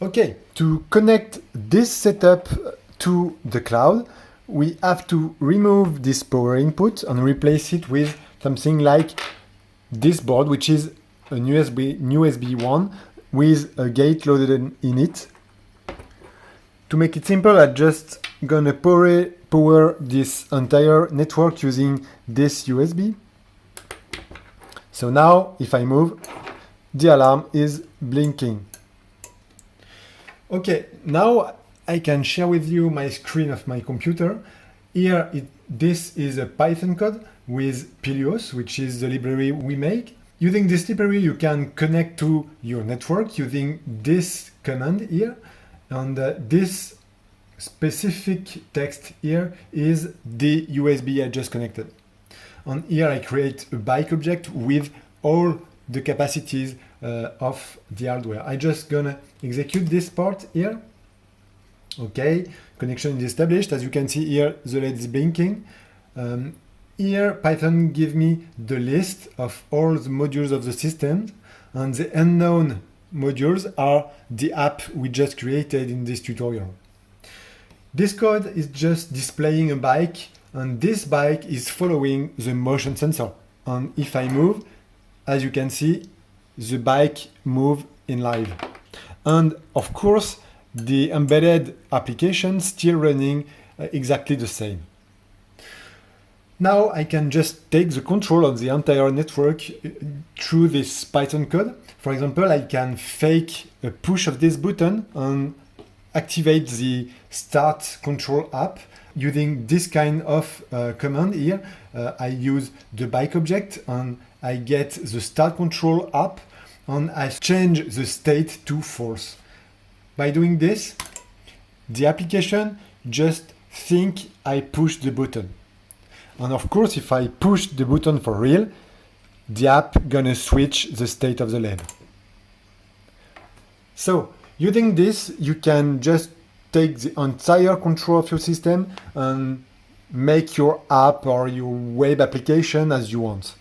Okay, to connect this setup to the cloud, we have to remove this power input and replace it with something like this board, which is an USB 1 with a gate loaded in it. To make it simple, I'm just gonna power this entire network using this USB. So now, if I move, the alarm is blinking. Okay, now I can share with you my screen of my computer. Here, this is a Python code with Pilios, which is the library we make. Using this library, you can connect to your network using this command here. And this specific text here is the USB I just connected. And here I create a bike object with all the capacities of the hardware. I just gonna execute this part here. Okay, connection is established. As you can see here, the LED is blinking. Here, Python gives me the list of all the modules of the system, and the unknown modules are the app we just created in this tutorial. This code is just displaying a bike, and this bike is following the motion sensor. And if I move, as you can see, the bike moves in live. And of course, the embedded application still running exactly the same. Now I can just take the control of the entire network through this Python code. For example, I can fake a push of this button and activate the start control app using this kind of command here. I use the bike object and I get the start control app and I change the state to false. By doing this, the application just think I pushed the button. And of course, if I push the button for real, the app gonna switch the state of the LED. So using this, you can just take the entire control of your system and make your app or your web application as you want.